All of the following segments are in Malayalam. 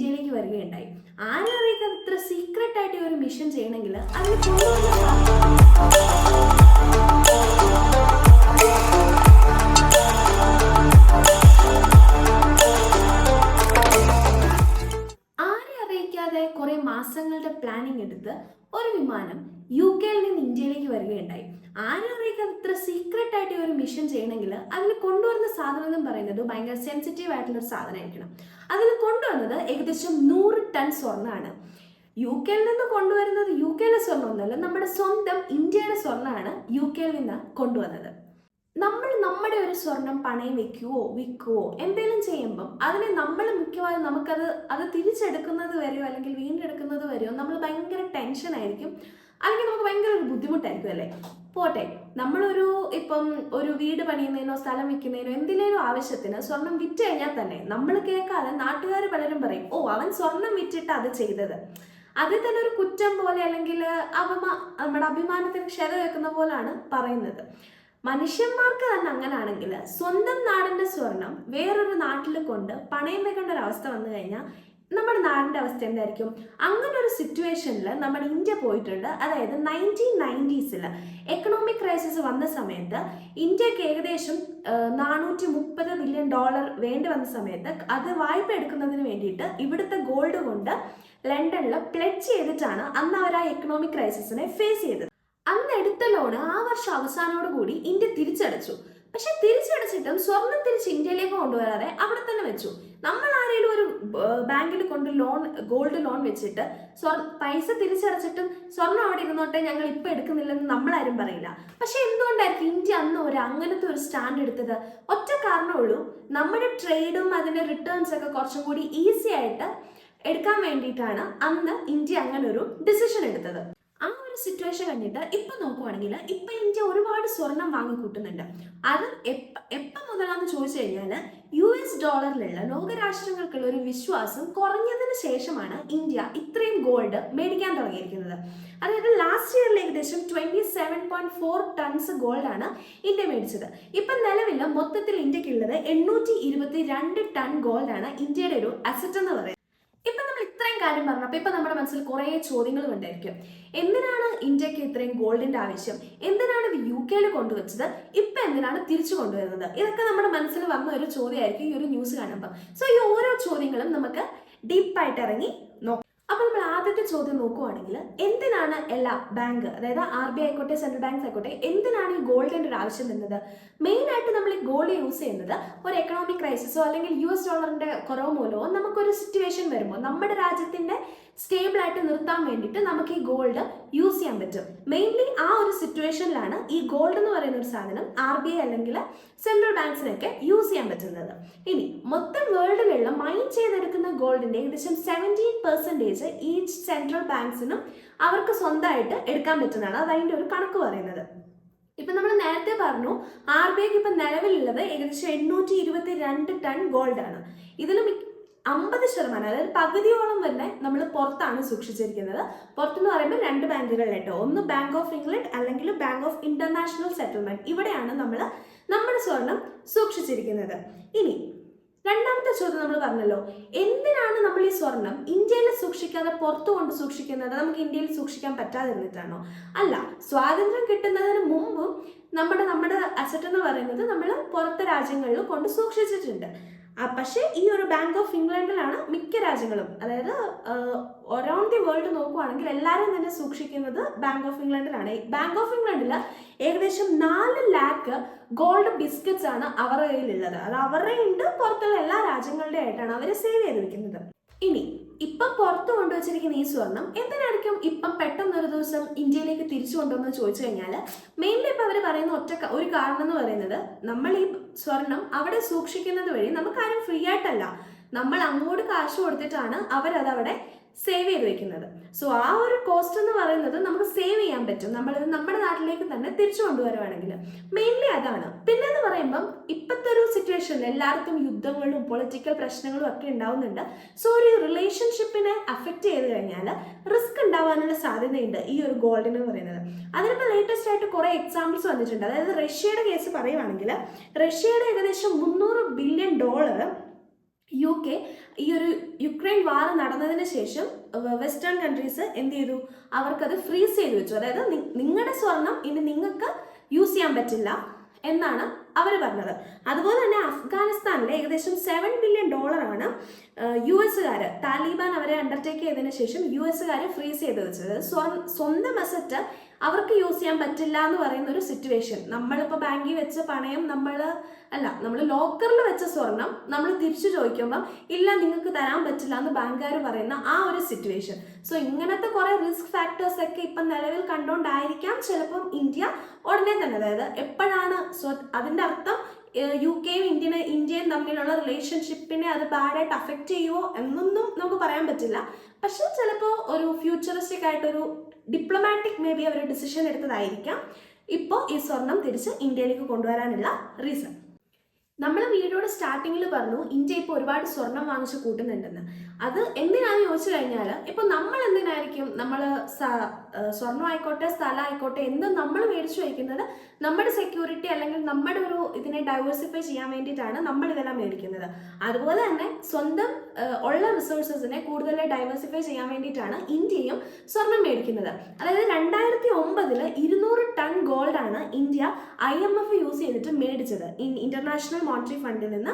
ഇന്ത്യയിലേക്ക് വരികയുണ്ടായി. ആരും അറിയിക്കാതെ ഇത്ര സീക്രട്ട് ആയിട്ട് ഒരു മിഷൻ ചെയ്യണമെങ്കിൽ അതിന് കൊണ്ടുവന്ന ആരെ അറിയിക്കാതെ കുറെ മാസങ്ങളുടെ പ്ലാനിങ് എടുത്ത് ഒരു വിമാനം UK-യിൽ നിന്ന് ഇന്ത്യയിലേക്ക് വരികയുണ്ടായി. ആരും അറിയിക്കാതെ ഇത്ര സീക്രട്ട് ആയിട്ട് ഒരു മിഷൻ ചെയ്യണമെങ്കിൽ അതിന് കൊണ്ടുവരുന്ന സാധനം എന്ന് പറയുന്നത് ഭയങ്കര സെൻസിറ്റീവ് ആയിട്ടുള്ള ഒരു സാധനമായിരിക്കണം. അതിന് കൊണ്ടുവന്നത് ഏകദേശം 100 ടൺ സ്വർണ്ണമാണ്. UK-യിൽ നിന്ന് കൊണ്ടുവരുന്നത് UK-യിലെ സ്വർണ്ണമൊന്നുമല്ല, നമ്മുടെ സ്വന്തം ഇന്ത്യയുടെ സ്വർണ്ണമാണ് UK-യിൽ നിന്ന് കൊണ്ടുവന്നത്. നമ്മുടെ ഒരു സ്വർണം പണയം വെക്കുവോ വിൽക്കുവോ എന്തെങ്കിലും ചെയ്യുമ്പം അതിനെ നമ്മൾ മിക്കവാറും അത് തിരിച്ചെടുക്കുന്നത് വരെയോ അല്ലെങ്കിൽ വീണ്ടെടുക്കുന്നത് വരെയോ നമ്മൾ ഭയങ്കര ടെൻഷൻ ആയിരിക്കും, അല്ലെങ്കിൽ നമുക്ക് ഭയങ്കര ഒരു ബുദ്ധിമുട്ടായിരിക്കും അല്ലേ. പോട്ടെ, നമ്മളൊരു ഒരു വീട് പണിയുന്നതിനോ സ്ഥലം വിൽക്കുന്നതിനോ എന്തിനേലും ആവശ്യത്തിന് സ്വർണം വിറ്റ് കഴിഞ്ഞാൽ തന്നെ നമ്മൾ കേൾക്കാതെ നാട്ടുകാർ പലരും പറയും, ഓ അവൻ സ്വർണം വിറ്റിട്ട് അത് ചെയ്തത്. അതിൽ തന്നെ ഒരു കുറ്റം പോലെ അല്ലെങ്കിൽ നമ്മുടെ അഭിമാനത്തിന് ക്ഷത വെക്കുന്ന പോലാണ് പറയുന്നത്. മനുഷ്യന്മാർക്ക് തന്നെ അങ്ങനാണെങ്കിൽ സ്വന്തം നാടിന്റെ സ്വർണം വേറൊരു നാട്ടിൽ കൊണ്ട് പണയം വെക്കേണ്ട ഒരു അവസ്ഥ വന്നു കഴിഞ്ഞാൽ നമ്മുടെ നാടിന്റെ അവസ്ഥ എന്തായിരിക്കും? അങ്ങനെ ഒരു സിറ്റുവേഷനിൽ നമ്മുടെ ഇന്ത്യ പോയിട്ടുണ്ട്. അതായത് 1990s എക്കണോമിക് ക്രൈസിസ് വന്ന സമയത്ത് ഇന്ത്യക്ക് ഏകദേശം $430 ബില്യൺ വേണ്ടി വന്ന സമയത്ത് അത് വായ്പ എടുക്കുന്നതിന് വേണ്ടിയിട്ട് ഇവിടുത്തെ ഗോൾഡ് കൊണ്ട് ലണ്ടനിൽ പ്ലെഡ്ജ് ചെയ്തിട്ടാണ് അന്ന് അവർ ആ എക്കണോമിക് ക്രൈസിസിനെ ഫേസ് ചെയ്തത്. അന്ന് എടുത്ത ലോണ് ആ വർഷം അവസാനോടുകൂടി ഇന്ത്യ തിരിച്ചടച്ചു. പക്ഷെ തിരിച്ചടച്ചിട്ടും സ്വർണം തിരിച്ച് ഇന്ത്യയിലേക്ക് കൊണ്ടുവരാതെ അവിടെ തന്നെ വെച്ചു. നമ്മൾ ആരെങ്കിലും ഒരു ബാങ്കിൽ കൊണ്ട് ഗോൾഡ് ലോൺ വെച്ചിട്ട് പൈസ തിരിച്ചടച്ചിട്ടും സ്വർണം അവിടെ ഇരുന്നോട്ടെ ഞങ്ങൾ ഇപ്പൊ എടുക്കുന്നില്ലെന്ന് നമ്മളാരും പറയില്ല. പക്ഷെ എന്തുകൊണ്ടായിരിക്കും ഇന്ത്യ അന്ന് അങ്ങനത്തെ ഒരു സ്റ്റാൻഡ് എടുത്തത്? ഒറ്റ കാരണമുള്ളൂ, നമ്മുടെ ട്രേഡും അതിന്റെ റിട്ടേൺസ് ഒക്കെ കുറച്ചും കൂടി ഈസി ആയിട്ട് എടുക്കാൻ വേണ്ടിയിട്ടാണ് അന്ന് ഇന്ത്യ അങ്ങനെ ഒരു ഡിസിഷൻ എടുത്തത്. ആ ഒരു സിറ്റുവേഷൻ കണ്ടിട്ട് ഇപ്പൊ നോക്കുവാണെങ്കിൽ ഇപ്പൊ ഇന്ത്യ ഒരുപാട് സ്വർണം വാങ്ങിക്കൂട്ടുന്നുണ്ട്. അത് എപ്പം മുതലാന്ന് ചോദിച്ചു കഴിഞ്ഞാൽ US ഡോളറിലുള്ള ലോകരാഷ്ട്രങ്ങൾക്കുള്ള ഒരു വിശ്വാസം കുറഞ്ഞതിന് ശേഷമാണ് ഇന്ത്യ ഇത്രയും ഗോൾഡ് മേടിക്കാൻ തുടങ്ങിയിരിക്കുന്നത്. അതായത് ലാസ്റ്റ് ഇയറിൽ ഏകദേശം 27.4 ടൺസ് ഗോൾഡാണ് ഇന്ത്യ മേടിച്ചത്. ഇപ്പൊ നിലവിൽ മൊത്തത്തിൽ ഇന്ത്യക്കുള്ളത് 822 ടൺ ഗോൾഡാണ് ഇന്ത്യയുടെ ഒരു അസറ്റ് എന്ന് പറയുന്നത്. ഇപ്പൊ നമ്മൾ ഇത്രയും കാര്യം പറഞ്ഞപ്പോൾ ഇപ്പൊ നമ്മുടെ മനസ്സിൽ കുറെ ചോദ്യങ്ങൾ ഉണ്ടായിരിക്കും. എന്തിനാണ് ഇന്ത്യക്ക് ഇത്രയും ഗോൾഡിന്റെ ആവശ്യം? എന്തിനാണ് ഇത് UK-യിൽ കൊണ്ടുവച്ചത്? ഇപ്പൊ എന്തിനാണ് തിരിച്ചു കൊണ്ടുവരുന്നത്? ഇതൊക്കെ നമ്മുടെ മനസ്സിൽ വന്ന ഒരു ചോദ്യമായിരിക്കും ഈ ഒരു ന്യൂസ് കാണുമ്പോൾ. സോ ഈ ഓരോ ചോദ്യങ്ങളും നമുക്ക് ഡീപ്പായിട്ട് ഇറങ്ങി നോക്കാം. അപ്പോൾ നമ്മൾ ആദ്യത്തെ ചോദ്യം നോക്കുവാണെങ്കിൽ, എന്തിനാണ് എല്ലാ ബാങ്ക്, അതായത് RBI ആയിക്കോട്ടെ സെൻട്രൽ ബാങ്ക്സ് ആയിക്കോട്ടെ, എന്തിനാണ് ഈ ഗോൾഡിന്റെ ഒരു ആവശ്യം വരുന്നത്? മെയിൻ ആയിട്ട് നമ്മൾ ഈ ഗോൾഡ് യൂസ് ചെയ്യുന്നത് ഒരു എക്കണോമിക് ക്രൈസിസോ അല്ലെങ്കിൽ US ഡോളറിന്റെ കുറവ് മൂലമോ നമുക്കൊരു സിറ്റുവേഷൻ വരുമ്പോൾ നമ്മുടെ രാജ്യത്തിന്റെ സ്റ്റേബിൾ ആയിട്ട് നിർത്താൻ വേണ്ടിയിട്ട് നമുക്ക് ഈ ഗോൾഡ് യൂസ് ചെയ്യാൻ പറ്റും. മെയിൻലി ആ ഒരു സിറ്റുവേഷനിലാണ് ഈ ഗോൾഡ് എന്ന് പറയുന്ന ഒരു സാധനം RBI അല്ലെങ്കിൽ സെൻട്രൽ ബാങ്ക്സിനൊക്കെ യൂസ് ചെയ്യാൻ പറ്റുന്നത്. ഇനി മൊത്തം വേൾഡിലുള്ള മൈൻ ചെയ്തെടുക്കുന്ന ഗോൾഡിന്റെ ഏകദേശം 17% ഈച്ച് സെൻട്രൽ ബാങ്ക്സിനും അവർക്ക് സ്വന്തമായിട്ട് എടുക്കാൻ പറ്റുന്നതാണ്. അത് അതിന്റെ ഒരു കണക്ക് പറയുന്നത്. ഇപ്പൊ നമ്മൾ നേരത്തെ പറഞ്ഞു RBIക്ക് ഇപ്പൊ നിലവിലുള്ളത് ഏകദേശം 822 ടൺ ഗോൾഡ് ആണ്. ഇതിൽ 50%, അതായത് പകുതിയോളം തന്നെ നമ്മൾ പുറത്താണ് സൂക്ഷിച്ചിരിക്കുന്നത്. പുറത്തെന്ന് പറയുമ്പോൾ 2 ബാങ്കുകളിലായിട്ടോ, ഒന്ന് ബാങ്ക് ഓഫ് ഇംഗ്ലണ്ട് അല്ലെങ്കിൽ ബാങ്ക് ഓഫ് ഇന്റർനാഷണൽ സെറ്റിൽമെന്റ്. ഇവിടെയാണ് നമ്മൾ നമ്മുടെ സ്വർണം സൂക്ഷിച്ചിരിക്കുന്നത്. ഇനി രണ്ടാമത്തെ ചോദ്യം നമ്മൾ പറഞ്ഞല്ലോ, എന്തിനാണ് നമ്മൾ ഈ സ്വർണം ഇന്ത്യയിൽ സൂക്ഷിക്കാതെ പുറത്തു കൊണ്ട് സൂക്ഷിക്കുന്നത്? നമുക്ക് ഇന്ത്യയിൽ സൂക്ഷിക്കാൻ പറ്റാതിരുന്നിട്ടാണോ? അല്ല, സ്വാതന്ത്ര്യം കിട്ടുന്നതിന് മുമ്പും നമ്മുടെ അസറ്റ് എന്ന് പറയുന്നത് നമ്മൾ പുറത്തെ രാജ്യങ്ങളിൽ കൊണ്ട് സൂക്ഷിച്ചിട്ടുണ്ട്. പക്ഷേ ഈ ഒരു ബാങ്ക് ഓഫ് ഇംഗ്ലണ്ടിലാണ് മിക്ക രാജ്യങ്ങളും, അതായത് അറൗണ്ട് ദി വേൾഡ് നോക്കുവാണെങ്കിൽ എല്ലാവരും തന്നെ സൂക്ഷിക്കുന്നത് ബാങ്ക് ഓഫ് ഇംഗ്ലണ്ടിലാണ്. ബാങ്ക് ഓഫ് ഇംഗ്ലണ്ടിൽ ഏകദേശം 4 ലാക്ക് ഗോൾഡ് ബിസ്ക്കറ്റ്സ് ആണ് അവരുടെ കയ്യിലുള്ളത്. അത് അവരുടെ ഉണ്ട്, പുറത്തുള്ള എല്ലാ രാജ്യങ്ങളുടെ ആയിട്ടാണ് അവർ സേവ് ചെയ്ത് വെക്കുന്നത്. ഇനി ഇപ്പം പുറത്ത് കൊണ്ടുവച്ചിരിക്കുന്ന ഈ സ്വർണം എന്തിനായിരിക്കും ഇപ്പം പെട്ടെന്നൊരു ദിവസം ഇന്ത്യയിലേക്ക് തിരിച്ചു കൊണ്ടുവന്ന് ചോദിച്ചു കഴിഞ്ഞാൽ, മെയിൻലി ഇപ്പം അവർ പറയുന്ന ഒരു കാരണം എന്ന് പറയുന്നത്, നമ്മൾ ഈ സ്വർണം അവിടെ സൂക്ഷിക്കുന്നത് വഴി നമുക്കാരും ഫ്രീ ആയിട്ടല്ല, നമ്മൾ അങ്ങോട്ട് കാശ് കൊടുത്തിട്ടാണ് അവരതവിടെ സേവ് ചെയ്ത് വെക്കുന്നത്. സോ ആ ഒരു കോസ്റ്റ് എന്ന് പറയുന്നത് നമുക്ക് സേവ് ചെയ്യാൻ പറ്റും നമ്മളിത് നമ്മുടെ നാട്ടിലേക്ക് തന്നെ തിരിച്ചു കൊണ്ടുവരുവാണെങ്കിൽ. മെയിൻലി അതാണ്. പിന്നെന്ന് പറയുമ്പം ഇപ്പോഴത്തെ ഒരു സിറ്റുവേഷനിൽ എല്ലായിടത്തും യുദ്ധങ്ങളും പൊളിറ്റിക്കൽ പ്രശ്നങ്ങളും ഒക്കെ ഉണ്ടാവുന്നുണ്ട്. സോ ഒരു റിലേഷൻഷിപ്പിനെ അഫക്റ്റ് ചെയ്ത് കഴിഞ്ഞാൽ റിസ്ക് ഉണ്ടാവാനുള്ള സാധ്യതയുണ്ട് ഈ ഒരു ഗോൾഡിന് എന്ന് പറയുന്നത്. അതിനിപ്പോൾ ലേറ്റസ്റ്റ് ആയിട്ട് കുറേ എക്സാമ്പിൾസ് വന്നിട്ടുണ്ട്. അതായത് റഷ്യയുടെ കേസ് പറയുവാണെങ്കിൽ, റഷ്യയുടെ ഏകദേശം $300 ബില്യൺ UK ഈ ഒരു യുക്രൈൻ വാർ നടന്നതിന് ശേഷം വെസ്റ്റേൺ കൺട്രീസ് എന്ത് ചെയ്തു, അവർക്കത് ഫ്രീസ് ചെയ്ത് വെച്ചു. അതായത് നിങ്ങളുടെ സ്വർണം ഇനി നിങ്ങൾക്ക് യൂസ് ചെയ്യാൻ പറ്റില്ല എന്നാണ് അവർ പറഞ്ഞത്. അതുപോലെ തന്നെ അഫ്ഗാനിസ്ഥാനിൽ ഏകദേശം $7 ബില്യൺ US താലിബാൻ അവരെ അണ്ടർടേക്ക് ചെയ്തതിന് ശേഷം US ഫ്രീസ് ചെയ്ത് വെച്ചത്. സ്വന്തം അസറ്റ് അവർക്ക് യൂസ് ചെയ്യാൻ പറ്റില്ല എന്ന് പറയുന്ന ഒരു സിറ്റുവേഷൻ. നമ്മളിപ്പോൾ ബാങ്കിൽ വെച്ച പണയം നമ്മൾ ലോക്കറിൽ വെച്ച സ്വർണം നമ്മൾ തിരിച്ചു ചോദിക്കുമ്പോൾ ഇല്ല നിങ്ങൾക്ക് തരാൻ പറ്റില്ല എന്ന് ബാങ്കുകാർ പറയുന്ന ആ ഒരു സിറ്റുവേഷൻ. സോ ഇങ്ങനത്തെ കുറെ റിസ്ക് ഫാക്ടേഴ്സ് ഒക്കെ ഇപ്പം നിലവിൽ കണ്ടുകൊണ്ടായിരിക്കാം ചിലപ്പം ഇന്ത്യ ഉടനെ തന്നെ, അതായത് എപ്പോഴാണ് അതിൻ്റെ അർത്ഥം UK-യും ഇന്ത്യയും തമ്മിലുള്ള റിലേഷൻഷിപ്പിനെ അത് ബാഡായിട്ട് അഫക്റ്റ് ചെയ്യുമോ എന്നൊന്നും നമുക്ക് പറയാൻ പറ്റില്ല. പക്ഷെ ചിലപ്പോൾ ഒരു ഫ്യൂച്ചറിസ്റ്റിക് ആയിട്ടൊരു ഡിപ്ലോമാറ്റിക് മേ ബി അവർ ഡിസിഷൻ എടുത്തതായിരിക്കാം ഇപ്പോൾ ഈ സ്വർണം തിരിച്ച് ഇന്ത്യയിലേക്ക് കൊണ്ടുവരാനുള്ള റീസൺ. നമ്മൾ വീഡിയോയുടെ സ്റ്റാർട്ടിങ്ങിൽ പറഞ്ഞു ഇന്ത്യ ഇപ്പോൾ ഒരുപാട് സ്വർണം വാങ്ങിച്ച് കൂട്ടുന്നുണ്ടെന്ന്. അത് എന്തിനാണെന്ന് ചോദിച്ചു കഴിഞ്ഞാൽ ഇപ്പോൾ നമ്മൾ എന്തിനായിരിക്കും സ്വർണം ആയിക്കോട്ടെ സ്ഥലം ആയിക്കോട്ടെ എന്തും നമ്മൾ മേടിച്ചു വയ്ക്കുന്നത് നമ്മുടെ സെക്യൂരിറ്റി അല്ലെങ്കിൽ നമ്മുടെ ഒരു ഇതിനെ ഡൈവേഴ്സിഫൈ ചെയ്യാൻ വേണ്ടിയിട്ടാണ് നമ്മൾ ഇതെല്ലാം മേടിക്കുന്നത്. അതുപോലെ തന്നെ സ്വന്തം ഉള്ള റിസോഴ്സസിനെ കൂടുതൽ ഡൈവേഴ്സിഫൈ ചെയ്യാൻ വേണ്ടിയിട്ടാണ് ഇന്ത്യയും സ്വർണം മേടിക്കുന്നത്. അതായത് 2009 200 ടൺ ഗോൾഡാണ് ഇന്ത്യ IMF യൂസ് ചെയ്തിട്ട് മേടിച്ചത്. ഇന്റർനാഷണൽ മോണിറ്ററി ഫണ്ടിൽ നിന്ന്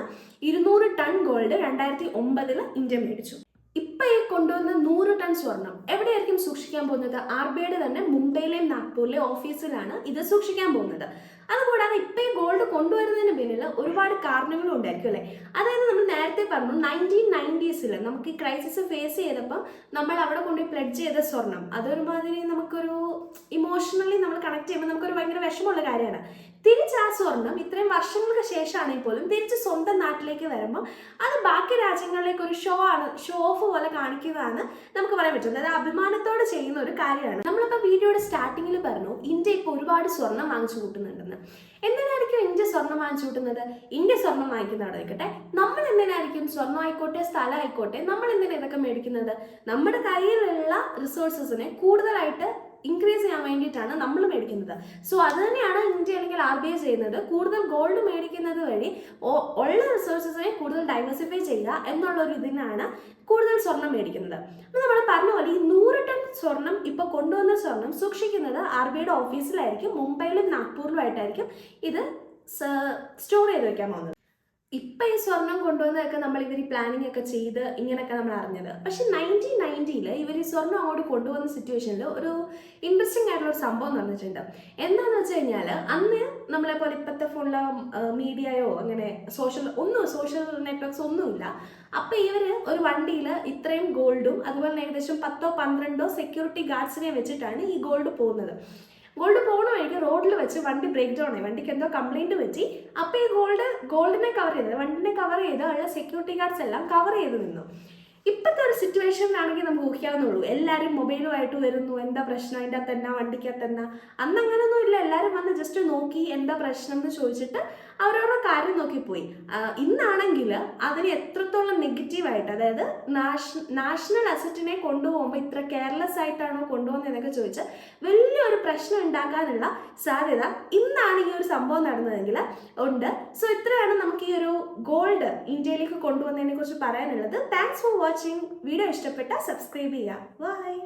200 ടൺ ഗോൾഡ് 2009 ഇന്ത്യ മേടിച്ചു. ഇപ്പൊ ഈ കൊണ്ടുവന്ന 100 ടൺ സ്വർണം എവിടെയായിരിക്കും സൂക്ഷിക്കാൻ പോകുന്നത്? RBIയുടെ തന്നെ മുംബൈയിലെയും നാഗ്പൂരിലെയും ഓഫീസിലാണ് ഇത് സൂക്ഷിക്കാൻ പോകുന്നത്. അതുകൂടാതെ ഇപ്പൊ ഈ ഗോൾഡ് കൊണ്ടുവരുന്നതിന് പിന്നിൽ ഒരുപാട് കാരണങ്ങളും ഉണ്ടായിരിക്കും അല്ലെ. അതായത് നമ്മൾ നേരത്തെ പറഞ്ഞു 1990s നമുക്ക് ഈ ക്രൈസിസ് ഫേസ് ചെയ്തപ്പോൾ നമ്മൾ അവിടെ കൊണ്ടുപോയി പ്ലെഡ്ജ് ചെയ്ത സ്വർണം അതൊരുമാതിരി നമുക്കൊരു ഇമോഷണലി നമ്മൾ കണക്ട് ചെയ്യുമ്പോൾ നമുക്കൊരു ഭയങ്കര വിഷമമുള്ള കാര്യമാണ്. തിരിച്ച് ആ സ്വർണം ഇത്രയും വർഷങ്ങൾക്ക് ശേഷമാണെങ്കിൽ പോലും തിരിച്ച് സ്വന്തം നാട്ടിലേക്ക് വരുമ്പോൾ അത് ബാക്കി രാജ്യങ്ങളിലേക്ക് ഒരു ഷോ ഓഫ് പോലെ കാണിക്കുന്നതാണ് നമുക്ക് പറയാൻ പറ്റുന്നത്. അത് അഭിമാനത്തോടെ ചെയ്യുന്ന ഒരു കാര്യമാണ്. നമ്മളിപ്പോൾ വീഡിയോയുടെ സ്റ്റാർട്ടിങ്ങിൽ പറഞ്ഞു ഇന്ത്യ ഇപ്പോൾ ഒരുപാട് സ്വർണം വാങ്ങിച്ചു കൂട്ടുന്നുണ്ടെന്ന്. എന്തിനായിരിക്കും ഇന്ത്യ സ്വർണം വാങ്ങിച്ചു കൂട്ടുന്നത്? ഇന്ത്യ സ്വർണം വാങ്ങിക്കുന്നവിടെ നിൽക്കട്ടെ, നമ്മൾ എന്തിനായിരിക്കും സ്വർണ്ണം ആയിക്കോട്ടെ സ്ഥലം ആയിക്കോട്ടെ നമ്മൾ എന്തിനാ ഇതൊക്കെ മേടിക്കുന്നത്? നമ്മുടെ കയ്യിലുള്ള റിസോഴ്സസിനെ കൂടുതലായിട്ട് ഇൻക്രീസ് ചെയ്യാൻ വേണ്ടിയിട്ടാണ് നമ്മൾ മേടിക്കുന്നത്. സോ അത് തന്നെയാണ് ഇന്ത്യ അല്ലെങ്കിൽ RBI ചെയ്യുന്നത്. കൂടുതൽ ഗോൾഡ് മേടിക്കുന്നത് വഴി ഉള്ള റിസോഴ്സസിനെ കൂടുതൽ ഡൈവേഴ്സിഫൈ ചെയ്യുക എന്നുള്ളൊരു ഇതിനാണ് കൂടുതൽ സ്വർണം മേടിക്കുന്നത്. അപ്പോൾ നമ്മൾ പറഞ്ഞ പോലെ ഈ 100 ടൺ സ്വർണം ഇപ്പോൾ കൊണ്ടുവന്ന സ്വർണം സൂക്ഷിക്കുന്നത് RBIയുടെ ഓഫീസിലായിരിക്കും. മുംബൈയിലും നാഗ്പൂരിലുമായിട്ടായിരിക്കും ഇത് സ്റ്റോർ ചെയ്ത് വെക്കാൻ പോകുന്നത്. ഇപ്പം ഈ സ്വർണം കൊണ്ടുവന്നതൊക്കെ നമ്മൾ ഇവർ പ്ലാനിങ് ഒക്കെ ചെയ്ത് ഇങ്ങനെയൊക്കെ നമ്മൾ അറിഞ്ഞത്. പക്ഷെ 1990 ഇവർ ഈ സ്വർണം അങ്ങോട്ട് കൊണ്ടുവന്ന സിറ്റുവേഷനിൽ ഒരു ഇൻട്രസ്റ്റിംഗ് ആയിട്ടുള്ള ഒരു സംഭവം നടന്നിട്ടുണ്ട്. എന്താണെന്ന് വെച്ച് കഴിഞ്ഞാൽ അന്ന് നമ്മളെപ്പോലെ ഇപ്പോഴത്തെ ഫുള്ള് മീഡിയയോ അങ്ങനെ സോഷ്യൽ നെറ്റ്വർക്ക്സ് ഒന്നുമില്ല. അപ്പം ഇവർ ഒരു വണ്ടിയിൽ ഇത്രയും ഗോൾഡും അതുപോലെ തന്നെ ഏകദേശം 10-12 സെക്യൂരിറ്റി ഗാർഡ്സിനെ വെച്ചിട്ടാണ് ഈ ഗോൾഡ് പോകുന്നത്. ഗോൾഡ് പോകുന്ന വഴിക്ക് റോഡിൽ വെച്ച് വണ്ടി ബ്രേക്ക് ഡൗൺ ആയി, വണ്ടിക്ക് എന്തോ കംപ്ലൈൻറ്റ് പറ്റി. അപ്പോൾ ഈ ഗോൾഡിനെ കവർ ചെയ്ത് വണ്ടിനെ കവർ ചെയ്ത് ഉള്ള സെക്യൂരിറ്റി ഗാർഡ്സ് എല്ലാം കവർ ചെയ്ത് നിന്നു. ഇപ്പോഴത്തെ ഒരു സിറ്റുവേഷനിലാണെങ്കിൽ നമുക്ക് ഊഹിക്കാവുന്നുള്ളൂ. എല്ലാവരും മൊബൈലുമായിട്ട് വരുന്നു, എന്താ പ്രശ്നം അതിൻ്റെ അകത്ത് തന്നെ വണ്ടിക്കകത്ത് തന്നെ. അന്ന് അങ്ങനെയൊന്നും ഇല്ല, എല്ലാവരും വന്ന് ജസ്റ്റ് നോക്കി എന്താ പ്രശ്നം എന്ന് ചോദിച്ചിട്ട് അവരവരുടെ കാര്യം നോക്കിപ്പോയി. ഇന്നാണെങ്കിൽ അതിന് എത്രത്തോളം നെഗറ്റീവായിട്ട്, അതായത് നാഷണൽ അസറ്റിനെ കൊണ്ടുപോകുമ്പോൾ ഇത്ര കെയർലെസ് ആയിട്ടാണോ കൊണ്ടുപോകുന്നതെന്നൊക്കെ ചോദിച്ച് വലിയൊരു പ്രശ്നം ഉണ്ടാക്കാനുള്ള സാധ്യത ഇന്നാണ് ഈ ഒരു സംഭവം നടന്നതെങ്കിൽ ഉണ്ട്. സോ ഇത്രയാണ് നമുക്ക് ഈ ഒരു ഗോൾഡ് ഇന്ത്യയിലേക്ക് കൊണ്ടുവന്നതിനെ കുറിച്ച് പറയാനുള്ളത്. Thanks for watching. വീഡിയോ ഇഷ്ടപ്പെട്ടാൽ സബ്സ്ക്രൈബ് ചെയ്യുക. ബൈ.